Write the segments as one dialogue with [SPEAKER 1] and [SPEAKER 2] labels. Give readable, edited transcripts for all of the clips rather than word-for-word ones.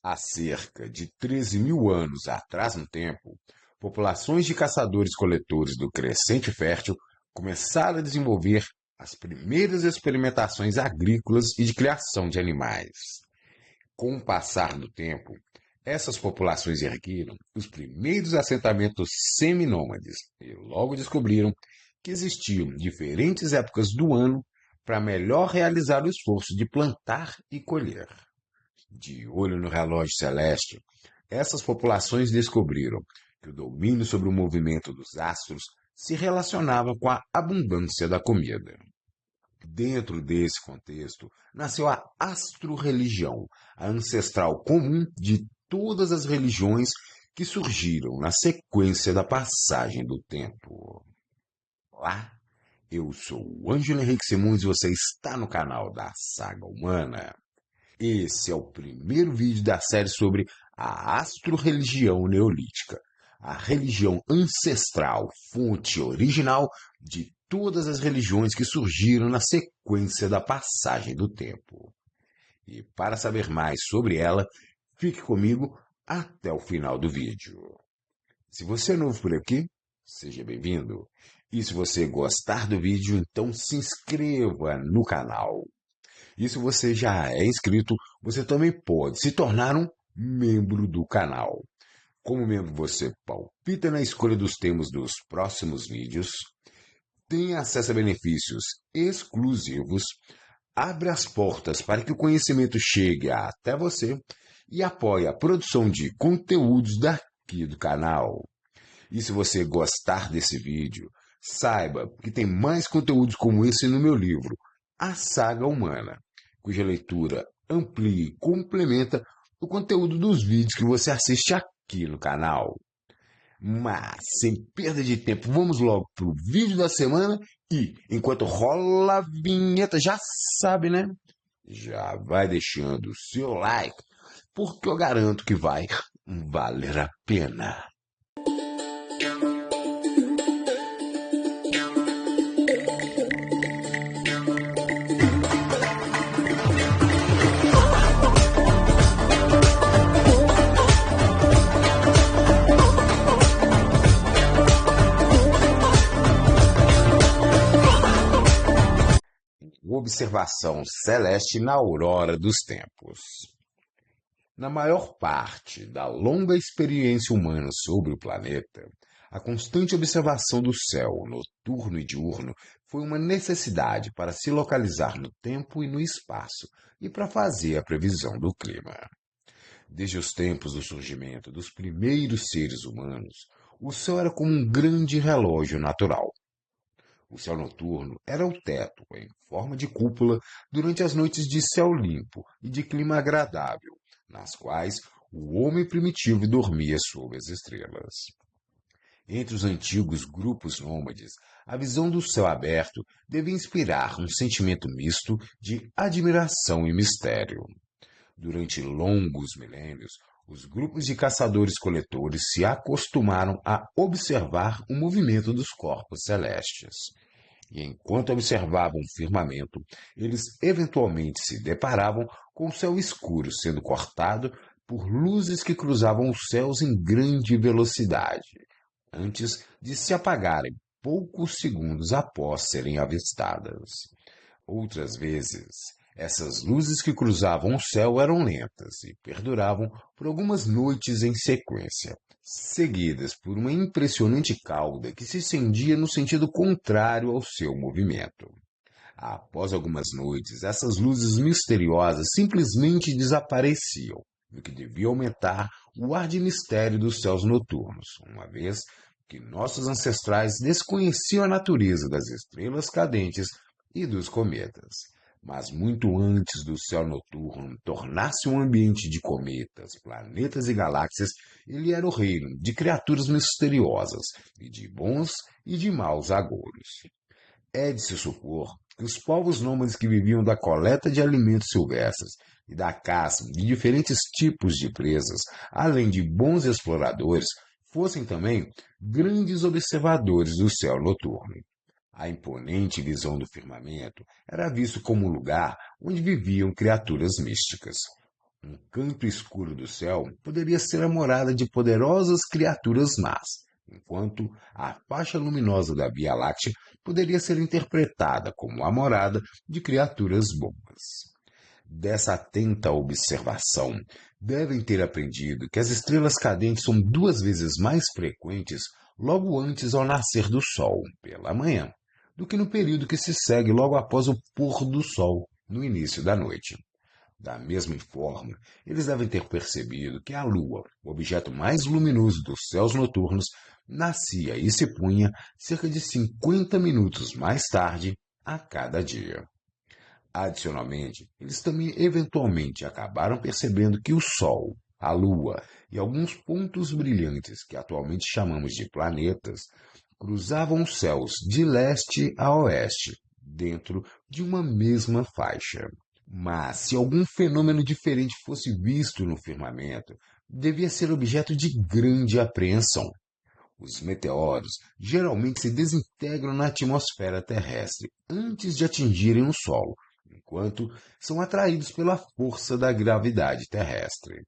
[SPEAKER 1] Há cerca de 13 mil anos atrás no tempo, populações de caçadores-coletores do Crescente Fértil começaram a desenvolver as primeiras experimentações agrícolas e de criação de animais. Com o passar do tempo, essas populações ergueram os primeiros assentamentos seminômades e logo descobriram que existiam diferentes épocas do ano para melhor realizar o esforço de plantar e colher. De olho no relógio celeste, essas populações descobriram que o domínio sobre o movimento dos astros se relacionava com a abundância da comida. Dentro desse contexto, nasceu a astro-religião, a ancestral comum de todas as religiões que surgiram na sequência da passagem do tempo. Olá, eu sou o Ângelo Henrique Simões e você está no canal da Saga Humana. Esse é o primeiro vídeo da série sobre a astro-religião neolítica, a religião ancestral, fonte original de todas as religiões que surgiram na sequência da passagem do tempo. E para saber mais sobre ela, fique comigo até o final do vídeo. Se você é novo por aqui, seja bem-vindo. E se você gostar do vídeo, então se inscreva no canal. E se você já é inscrito, você também pode se tornar um membro do canal. Como membro, você palpita na escolha dos temas dos próximos vídeos, tem acesso a benefícios exclusivos, abre as portas para que o conhecimento chegue até você e apoia a produção de conteúdos daqui do canal. E se você gostar desse vídeo, saiba que tem mais conteúdos como esse no meu livro, A Saga Humana, cuja leitura amplia e complementa o conteúdo dos vídeos que você assiste aqui no canal. Mas, sem perda de tempo, vamos logo para o vídeo da semana e, enquanto rola a vinheta, já sabe, né? Já vai deixando o seu like, porque eu garanto que vai valer a pena. Observação celeste na aurora dos tempos. Na maior parte da longa experiência humana sobre o planeta, a constante observação do céu, noturno e diurno, foi uma necessidade para se localizar no tempo e no espaço e para fazer a previsão do clima. Desde os tempos do surgimento dos primeiros seres humanos, o céu era como um grande relógio natural. O céu noturno era o teto, em forma de cúpula, durante as noites de céu limpo e de clima agradável, nas quais o homem primitivo dormia sob as estrelas. Entre os antigos grupos nômades, a visão do céu aberto devia inspirar um sentimento misto de admiração e mistério. Durante longos milênios, os grupos de caçadores-coletores se acostumaram a observar o movimento dos corpos celestes. E enquanto observavam o firmamento, eles eventualmente se deparavam com o céu escuro sendo cortado por luzes que cruzavam os céus em grande velocidade, antes de se apagarem poucos segundos após serem avistadas. Outras vezes, essas luzes que cruzavam o céu eram lentas e perduravam por algumas noites em sequência, seguidas por uma impressionante cauda que se estendia no sentido contrário ao seu movimento. Após algumas noites, essas luzes misteriosas simplesmente desapareciam, o que devia aumentar o ar de mistério dos céus noturnos, uma vez que nossos ancestrais desconheciam a natureza das estrelas cadentes e dos cometas. Mas muito antes do céu noturno tornar-se um ambiente de cometas, planetas e galáxias, ele era o reino de criaturas misteriosas, e de bons e de maus agouros. É de se supor que os povos nômades que viviam da coleta de alimentos silvestres e da caça de diferentes tipos de presas, além de bons exploradores, fossem também grandes observadores do céu noturno. A imponente visão do firmamento era visto como um lugar onde viviam criaturas místicas. Um canto escuro do céu poderia ser a morada de poderosas criaturas más, enquanto a faixa luminosa da Via Láctea poderia ser interpretada como a morada de criaturas boas. Dessa atenta observação, devem ter aprendido que as estrelas cadentes são 2 vezes mais frequentes logo antes ao nascer do Sol, pela manhã, do que no período que se segue logo após o pôr do Sol, no início da noite. Da mesma forma, eles devem ter percebido que a Lua, o objeto mais luminoso dos céus noturnos, nascia e se punha cerca de 50 minutos mais tarde a cada dia. Adicionalmente, eles também eventualmente acabaram percebendo que o Sol, a Lua e alguns pontos brilhantes que atualmente chamamos de planetas cruzavam os céus de leste a oeste, dentro de uma mesma faixa. Mas, se algum fenômeno diferente fosse visto no firmamento, devia ser objeto de grande apreensão. Os meteoros geralmente se desintegram na atmosfera terrestre antes de atingirem o solo, enquanto são atraídos pela força da gravidade terrestre.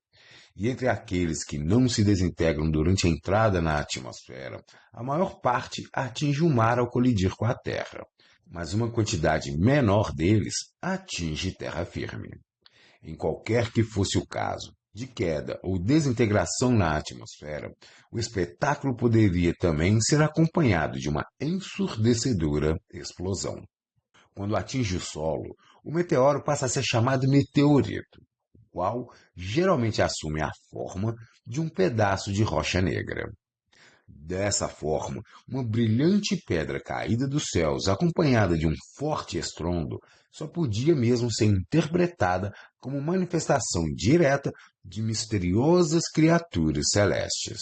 [SPEAKER 1] E entre aqueles que não se desintegram durante a entrada na atmosfera, a maior parte atinge o mar ao colidir com a Terra, mas uma quantidade menor deles atinge terra firme. Em qualquer que fosse o caso, de queda ou desintegração na atmosfera, o espetáculo poderia também ser acompanhado de uma ensurdecedora explosão. Quando atinge o solo, o meteoro passa a ser chamado meteorito, o qual geralmente assume a forma de um pedaço de rocha negra. Dessa forma, uma brilhante pedra caída dos céus, acompanhada de um forte estrondo, só podia mesmo ser interpretada como manifestação direta de misteriosas criaturas celestes.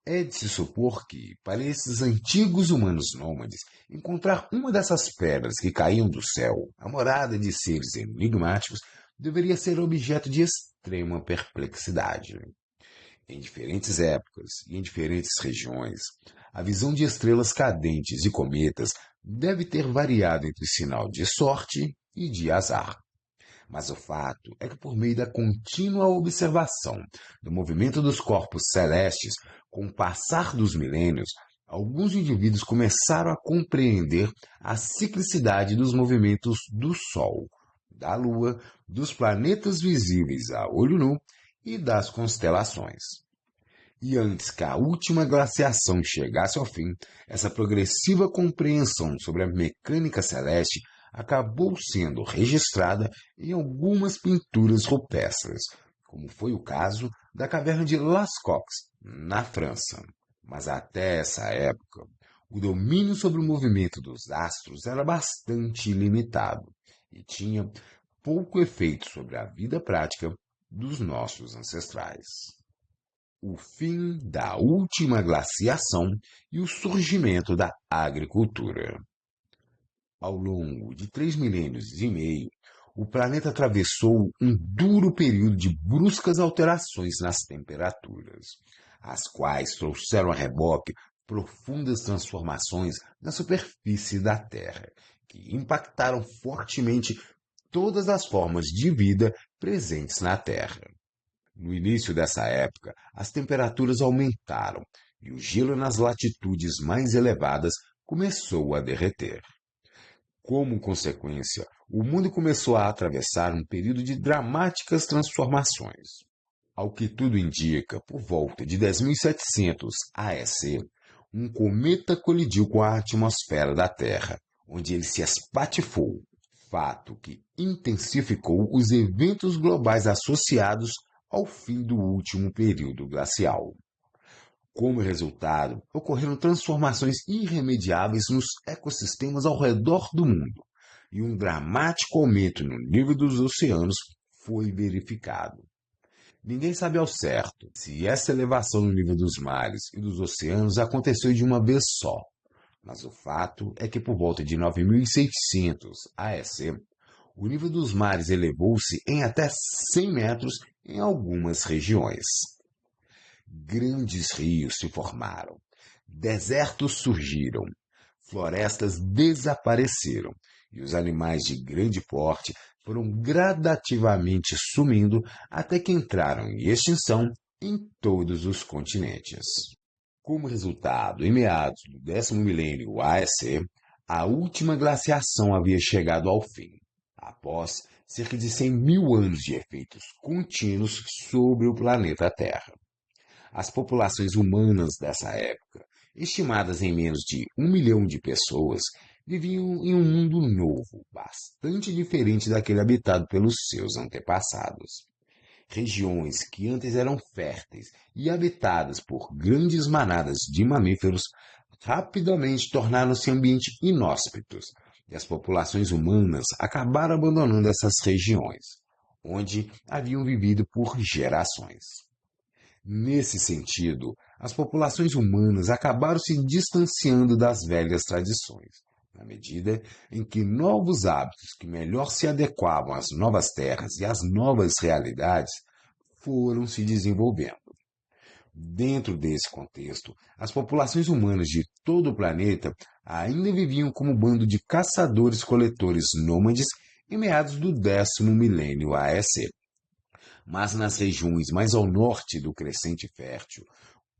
[SPEAKER 1] É de se supor que, para esses antigos humanos nômades, encontrar uma dessas pedras que caíam do céu, a morada de seres enigmáticos, deveria ser objeto de extrema perplexidade. Em diferentes épocas e em diferentes regiões, a visão de estrelas cadentes e cometas deve ter variado entre sinal de sorte e de azar. Mas o fato é que, por meio da contínua observação do movimento dos corpos celestes, com o passar dos milênios, alguns indivíduos começaram a compreender a ciclicidade dos movimentos do Sol, da Lua, dos planetas visíveis a olho nu e das constelações. E antes que a última glaciação chegasse ao fim, essa progressiva compreensão sobre a mecânica celeste acabou sendo registrada em algumas pinturas rupestres, como foi o caso da caverna de Lascaux, na França. Mas até essa época, o domínio sobre o movimento dos astros era bastante limitado e tinha pouco efeito sobre a vida prática dos nossos ancestrais. O fim da última glaciação e o surgimento da agricultura. Ao longo de 3,5 milênios, o planeta atravessou um duro período de bruscas alterações nas temperaturas, as quais trouxeram a reboque profundas transformações na superfície da Terra, que impactaram fortemente todas as formas de vida presentes na Terra. No início dessa época, as temperaturas aumentaram e o gelo nas latitudes mais elevadas começou a derreter. Como consequência, o mundo começou a atravessar um período de dramáticas transformações. Ao que tudo indica, por volta de 10.700 AEC, um cometa colidiu com a atmosfera da Terra, onde ele se espatifou, fato que intensificou os eventos globais associados ao fim do último período glacial. Como resultado, ocorreram transformações irremediáveis nos ecossistemas ao redor do mundo, e um dramático aumento no nível dos oceanos foi verificado. Ninguém sabe ao certo se essa elevação no nível dos mares e dos oceanos aconteceu de uma vez só, mas o fato é que por volta de 9.600 AEC, o nível dos mares elevou-se em até 100 metros em algumas regiões. Grandes rios se formaram, desertos surgiram, florestas desapareceram e os animais de grande porte foram gradativamente sumindo até que entraram em extinção em todos os continentes. Como resultado, em meados do 10º milênio AEC, a última glaciação havia chegado ao fim, após cerca de 100 mil anos de efeitos contínuos sobre o planeta Terra. As populações humanas dessa época, estimadas em menos de 1 milhão de pessoas, viviam em um mundo novo, bastante diferente daquele habitado pelos seus antepassados. Regiões que antes eram férteis e habitadas por grandes manadas de mamíferos rapidamente tornaram-se ambientes inóspitos, e as populações humanas acabaram abandonando essas regiões, onde haviam vivido por gerações. Nesse sentido, as populações humanas acabaram se distanciando das velhas tradições, na medida em que novos hábitos que melhor se adequavam às novas terras e às novas realidades foram se desenvolvendo. Dentro desse contexto, as populações humanas de todo o planeta ainda viviam como bando de caçadores-coletores nômades em meados do 10º milênio AEC. Mas nas regiões mais ao norte do Crescente Fértil,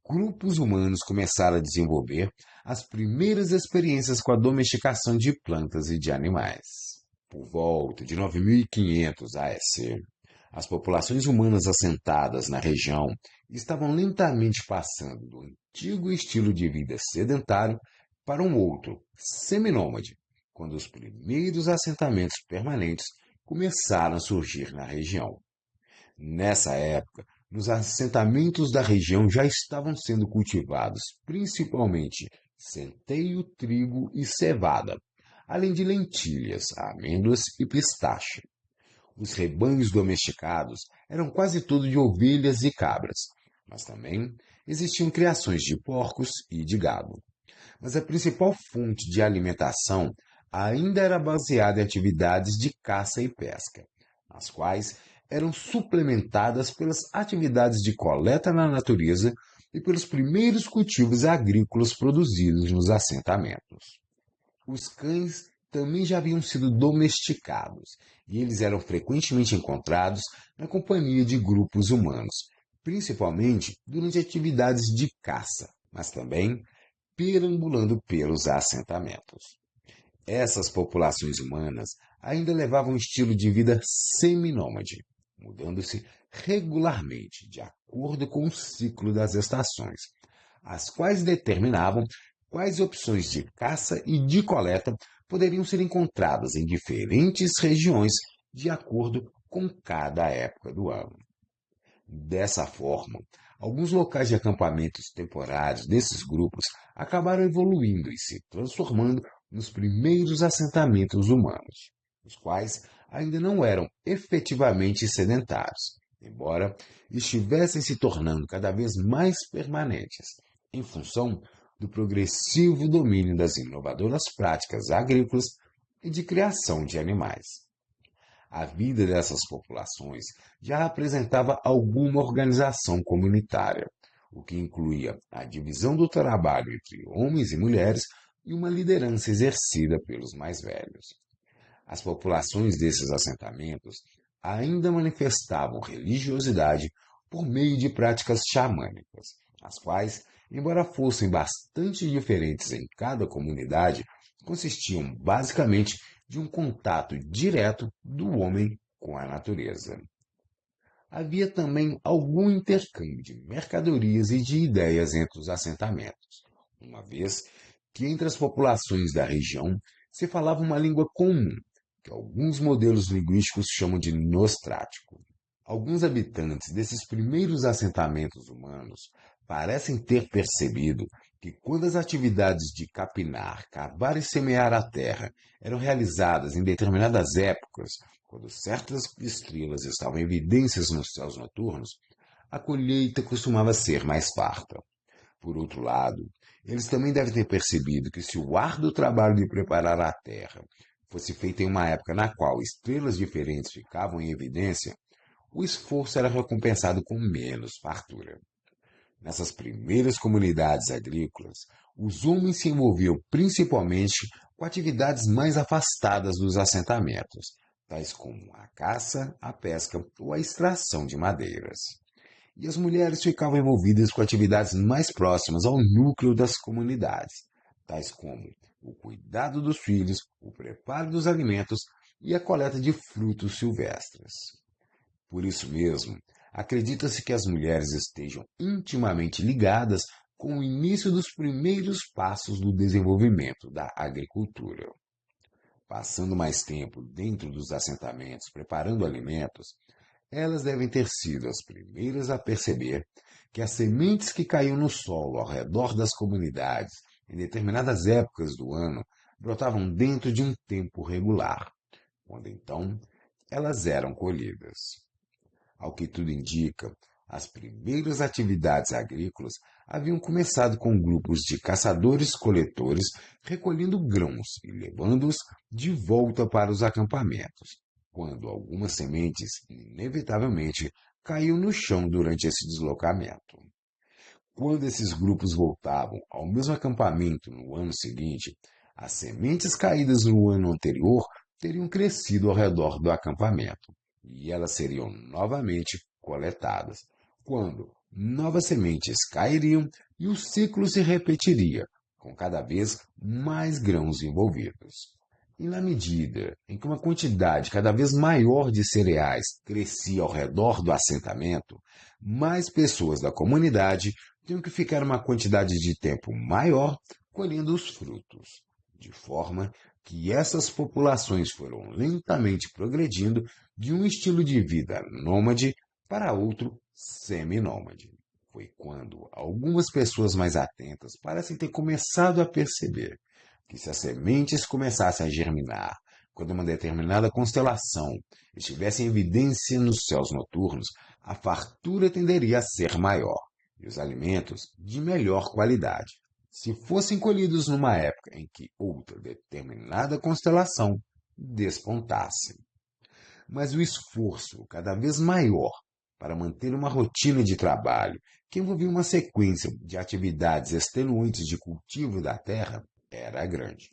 [SPEAKER 1] grupos humanos começaram a desenvolver as primeiras experiências com a domesticação de plantas e de animais. Por volta de 9500 AEC, as populações humanas assentadas na região estavam lentamente passando do antigo estilo de vida sedentário para um outro, seminômade, quando os primeiros assentamentos permanentes começaram a surgir na região. Nessa época, nos assentamentos da região já estavam sendo cultivados principalmente centeio, trigo e cevada, além de lentilhas, amêndoas e pistache. Os rebanhos domesticados eram quase todos de ovelhas e cabras, mas também existiam criações de porcos e de gado. Mas a principal fonte de alimentação ainda era baseada em atividades de caça e pesca, as quais eram suplementadas pelas atividades de coleta na natureza e pelos primeiros cultivos agrícolas produzidos nos assentamentos. Os cães também já haviam sido domesticados, e eles eram frequentemente encontrados na companhia de grupos humanos, principalmente durante atividades de caça, mas também perambulando pelos assentamentos. Essas populações humanas ainda levavam um estilo de vida seminômade, mudando-se regularmente de acordo com o ciclo das estações, as quais determinavam quais opções de caça e de coleta poderiam ser encontradas em diferentes regiões de acordo com cada época do ano. Dessa forma, alguns locais de acampamentos temporários desses grupos acabaram evoluindo e se transformando nos primeiros assentamentos humanos, os quais ainda não eram efetivamente sedentários, embora estivessem se tornando cada vez mais permanentes, em função do progressivo domínio das inovadoras práticas agrícolas e de criação de animais. A vida dessas populações já apresentava alguma organização comunitária, o que incluía a divisão do trabalho entre homens e mulheres e uma liderança exercida pelos mais velhos. As populações desses assentamentos ainda manifestavam religiosidade por meio de práticas xamânicas, as quais, embora fossem bastante diferentes em cada comunidade, consistiam basicamente de um contato direto do homem com a natureza. Havia também algum intercâmbio de mercadorias e de ideias entre os assentamentos, uma vez que entre as populações da região se falava uma língua comum, que alguns modelos linguísticos chamam de nostrático. Alguns habitantes desses primeiros assentamentos humanos parecem ter percebido que quando as atividades de capinar, cavar e semear a terra eram realizadas em determinadas épocas, quando certas estrelas estavam em evidências nos céus noturnos, a colheita costumava ser mais farta. Por outro lado, eles também devem ter percebido que se o árduo trabalho de preparar a terra fosse feito em uma época na qual estrelas diferentes ficavam em evidência, o esforço era recompensado com menos fartura. Nessas primeiras comunidades agrícolas, os homens se envolviam principalmente com atividades mais afastadas dos assentamentos, tais como a caça, a pesca ou a extração de madeiras. E as mulheres ficavam envolvidas com atividades mais próximas ao núcleo das comunidades, tais como o cuidado dos filhos, o preparo dos alimentos e a coleta de frutos silvestres. Por isso mesmo, acredita-se que as mulheres estejam intimamente ligadas com o início dos primeiros passos do desenvolvimento da agricultura. Passando mais tempo dentro dos assentamentos preparando alimentos, elas devem ter sido as primeiras a perceber que as sementes que caíam no solo ao redor das comunidades em determinadas épocas do ano brotavam dentro de um tempo regular, quando então elas eram colhidas. Ao que tudo indica, as primeiras atividades agrícolas haviam começado com grupos de caçadores-coletores recolhendo grãos e levando-os de volta para os acampamentos, quando algumas sementes inevitavelmente caíam no chão durante esse deslocamento. Quando esses grupos voltavam ao mesmo acampamento no ano seguinte, as sementes caídas no ano anterior teriam crescido ao redor do acampamento e elas seriam novamente coletadas, quando novas sementes cairiam e o ciclo se repetiria, com cada vez mais grãos envolvidos. E na medida em que uma quantidade cada vez maior de cereais crescia ao redor do assentamento, mais pessoas da comunidade tinham que ficar uma quantidade de tempo maior colhendo os frutos, de forma que essas populações foram lentamente progredindo de um estilo de vida nômade para outro seminômade. Foi quando algumas pessoas mais atentas parecem ter começado a perceber que se as sementes começassem a germinar quando uma determinada constelação estivesse em evidência nos céus noturnos, a fartura tenderia a ser maior e os alimentos de melhor qualidade, se fossem colhidos numa época em que outra determinada constelação despontasse. Mas o esforço cada vez maior para manter uma rotina de trabalho que envolvia uma sequência de atividades extenuantes de cultivo da terra era grande.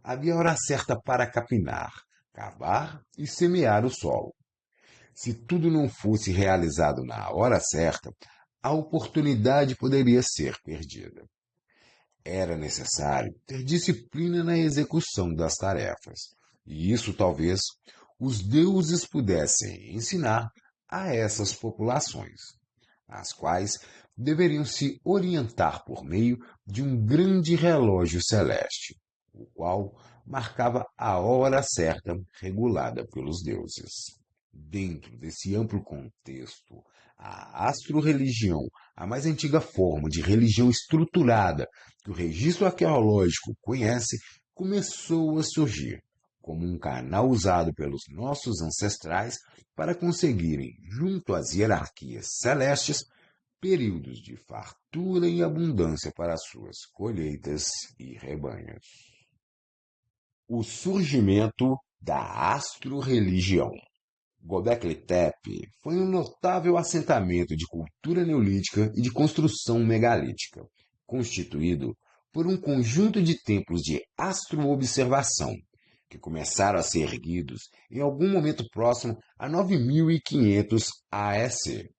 [SPEAKER 1] Havia hora certa para capinar, cavar e semear o solo. Se tudo não fosse realizado na hora certa, a oportunidade poderia ser perdida. Era necessário ter disciplina na execução das tarefas, e isso talvez os deuses pudessem ensinar a essas populações, as quais deveriam se orientar por meio de um grande relógio celeste, o qual marcava a hora certa regulada pelos deuses. Dentro desse amplo contexto, a astro-religião, a mais antiga forma de religião estruturada que o registro arqueológico conhece, começou a surgir como um canal usado pelos nossos ancestrais para conseguirem, junto às hierarquias celestes, períodos de fartura e abundância para suas colheitas e rebanhos. O surgimento da astro-religião. Göbekli Tepe foi um notável assentamento de cultura neolítica e de construção megalítica, constituído por um conjunto de templos de astroobservação, que começaram a ser erguidos em algum momento próximo a 9500 AEC,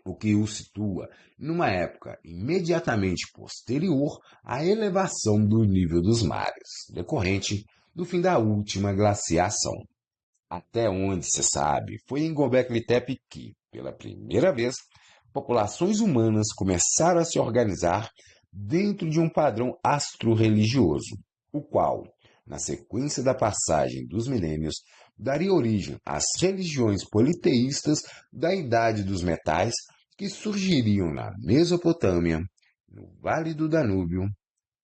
[SPEAKER 1] o que o situa numa época imediatamente posterior à elevação do nível dos mares, decorrente do fim da última glaciação. Até onde se sabe, foi em Göbekli Tepe que, pela primeira vez, populações humanas começaram a se organizar dentro de um padrão astro-religioso, o qual, na sequência da passagem dos milênios, daria origem às religiões politeístas da Idade dos Metais que surgiriam na Mesopotâmia, no Vale do Danúbio,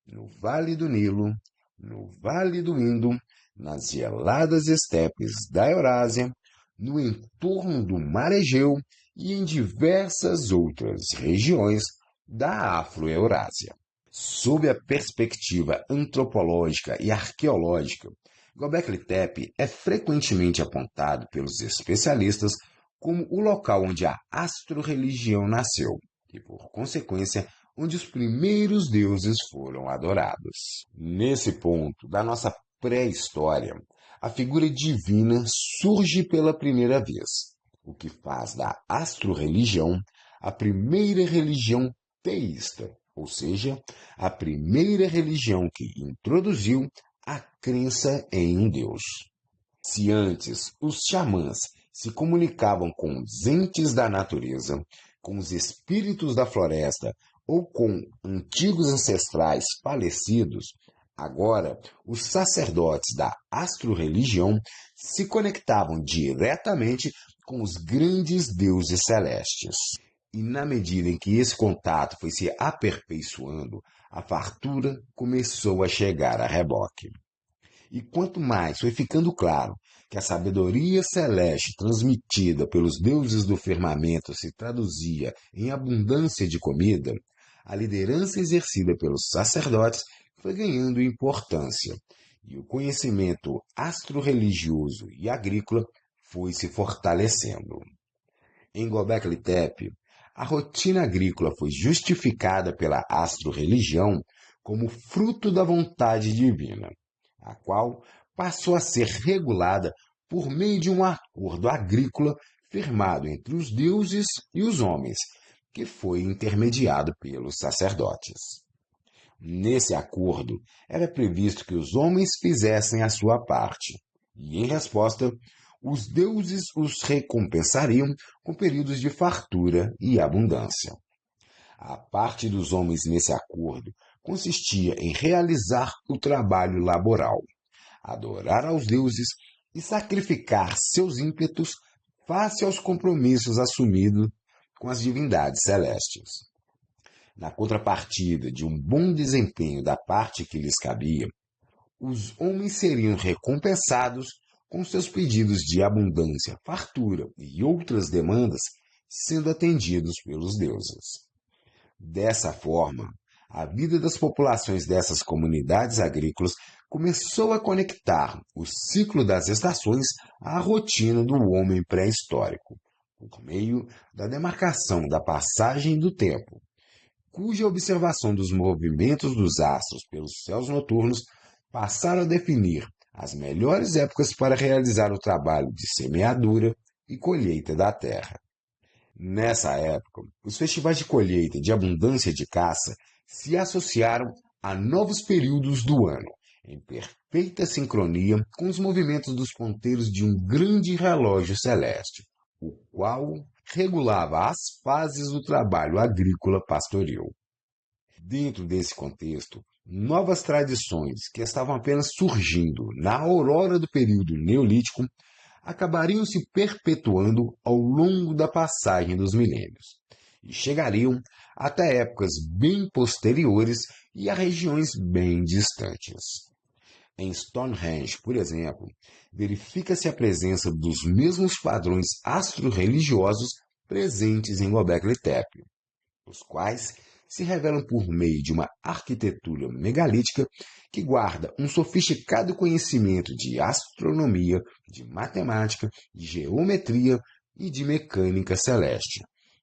[SPEAKER 1] no Vale do Nilo, no Vale do Indo, nas geladas estepes da Eurásia, no entorno do Mar Egeu e em diversas outras regiões da Afro-Eurásia. Sob a perspectiva antropológica e arqueológica, Göbekli Tepe é frequentemente apontado pelos especialistas como o local onde a astro-religião nasceu, e, por consequência, onde os primeiros deuses foram adorados. Nesse ponto da nossa pré-história, a figura divina surge pela primeira vez, o que faz da astro-religião a primeira religião teísta, ou seja, a primeira religião que introduziu a crença em um Deus. Se antes os xamãs se comunicavam com os entes da natureza, com os espíritos da floresta ou com antigos ancestrais falecidos, agora os sacerdotes da astro-religião se conectavam diretamente com os grandes deuses celestes. E na medida em que esse contato foi se aperfeiçoando, a fartura começou a chegar a reboque. E quanto mais foi ficando claro que a sabedoria celeste transmitida pelos deuses do firmamento se traduzia em abundância de comida, a liderança exercida pelos sacerdotes foi ganhando importância, e o conhecimento astro-religioso e agrícola foi se fortalecendo. Em Göbekli Tepe, a rotina agrícola foi justificada pela astro-religião como fruto da vontade divina, a qual passou a ser regulada por meio de um acordo agrícola firmado entre os deuses e os homens, que foi intermediado pelos sacerdotes. Nesse acordo, era previsto que os homens fizessem a sua parte, e, em resposta, os deuses os recompensariam com períodos de fartura e abundância. A parte dos homens nesse acordo consistia em realizar o trabalho laboral, adorar aos deuses e sacrificar seus ímpetos face aos compromissos assumidos com as divindades celestes. Na contrapartida de um bom desempenho da parte que lhes cabia, os homens seriam recompensados com seus pedidos de abundância, fartura e outras demandas sendo atendidos pelos deuses. Dessa forma, a vida das populações dessas comunidades agrícolas começou a conectar o ciclo das estações à rotina do homem pré-histórico, por meio da demarcação da passagem do tempo, cuja observação dos movimentos dos astros pelos céus noturnos passaram a definir as melhores épocas para realizar o trabalho de semeadura e colheita da terra. Nessa época, os festivais de colheita e de abundância de caça se associaram a novos períodos do ano, em perfeita sincronia com os movimentos dos ponteiros de um grande relógio celeste, o qual regulava as fases do trabalho agrícola pastoril. Dentro desse contexto, novas tradições que estavam apenas surgindo na aurora do período neolítico acabariam se perpetuando ao longo da passagem dos milênios e chegariam até épocas bem posteriores e a regiões bem distantes. Em Stonehenge, por exemplo, verifica-se a presença dos mesmos padrões astro-religiosos presentes em Göbekli Tepe, os quais se revelam por meio de uma arquitetura megalítica que guarda um sofisticado conhecimento de astronomia, de matemática, de geometria e de mecânica celeste,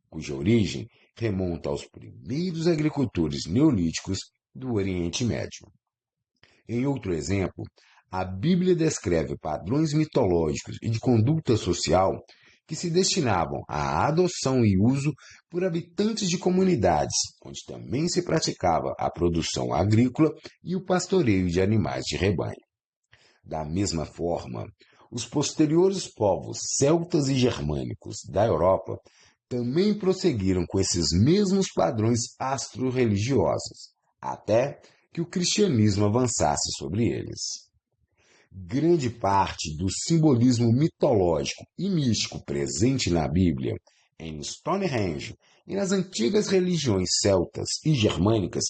[SPEAKER 1] cuja origem remonta aos primeiros agricultores neolíticos do Oriente Médio. Em outro exemplo, a Bíblia descreve padrões mitológicos e de conduta social que se destinavam à adoção e uso por habitantes de comunidades, onde também se praticava a produção agrícola e o pastoreio de animais de rebanho. Da mesma forma, os posteriores povos celtas e germânicos da Europa também prosseguiram com esses mesmos padrões astro-religiosos, até que o cristianismo avançasse sobre eles. Grande parte do simbolismo mitológico e místico presente na Bíblia, em Stonehenge e nas antigas religiões celtas e germânicas,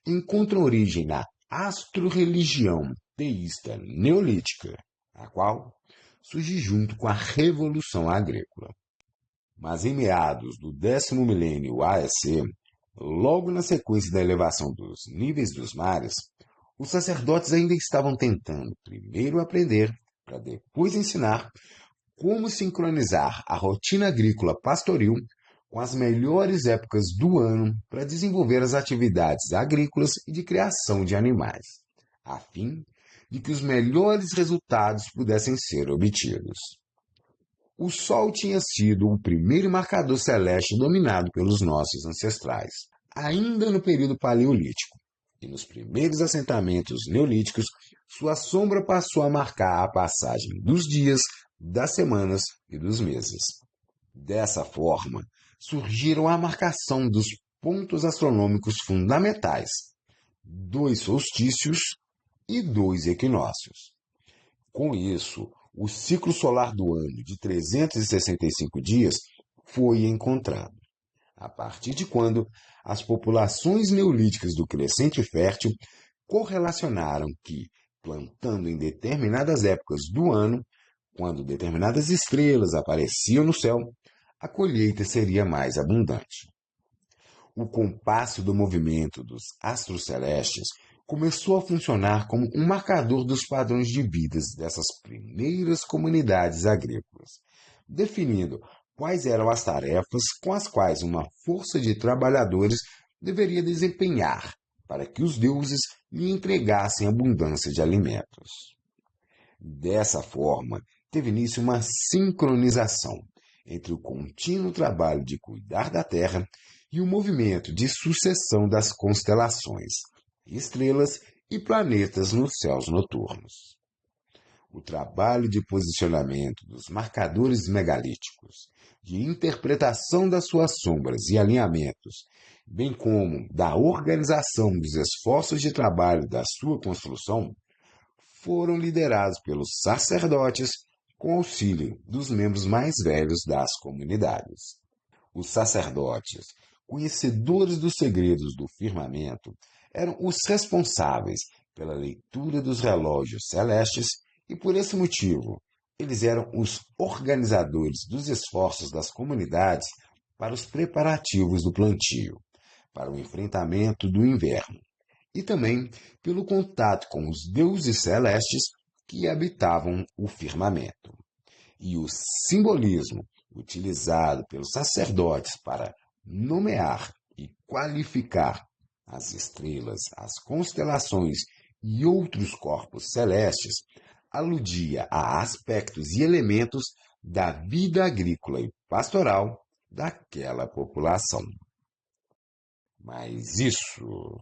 [SPEAKER 1] encontra origem na astro-religião teísta neolítica, a qual surge junto com a Revolução Agrícola. Mas em meados do 10º milênio AEC, logo na sequência da elevação dos níveis dos mares, os sacerdotes ainda estavam tentando primeiro aprender, para depois ensinar, como sincronizar a rotina agrícola pastoril com as melhores épocas do ano para desenvolver as atividades agrícolas e de criação de animais, a fim de que os melhores resultados pudessem ser obtidos. O Sol tinha sido o primeiro marcador celeste dominado pelos nossos ancestrais, ainda no período paleolítico, e nos primeiros assentamentos neolíticos, sua sombra passou a marcar a passagem dos dias, das semanas e dos meses. Dessa forma, surgiram a marcação dos pontos astronômicos fundamentais, 2 solstícios e 2 equinócios. Com isso, o ciclo solar do ano de 365 dias foi encontrado, a partir de quando as populações neolíticas do Crescente Fértil correlacionaram que, plantando em determinadas épocas do ano, quando determinadas estrelas apareciam no céu, a colheita seria mais abundante. O compasso do movimento dos astros celestes começou a funcionar como um marcador dos padrões de vidas dessas primeiras comunidades agrícolas, definindo quais eram as tarefas com as quais uma força de trabalhadores deveria desempenhar para que os deuses lhe entregassem abundância de alimentos. Dessa forma, teve início uma sincronização entre o contínuo trabalho de cuidar da terra e o movimento de sucessão das constelações, estrelas e planetas nos céus noturnos. O trabalho de posicionamento dos marcadores megalíticos, de interpretação das suas sombras e alinhamentos, bem como da organização dos esforços de trabalho da sua construção, foram liderados pelos sacerdotes com auxílio dos membros mais velhos das comunidades. Os sacerdotes, conhecedores dos segredos do firmamento, eram os responsáveis pela leitura dos relógios celestes e, por esse motivo, eles eram os organizadores dos esforços das comunidades para os preparativos do plantio, para o enfrentamento do inverno, e também pelo contato com os deuses celestes que habitavam o firmamento. E o simbolismo utilizado pelos sacerdotes para nomear e qualificar as estrelas, as constelações e outros corpos celestes aludia a aspectos e elementos da vida agrícola e pastoral daquela população. Mas isso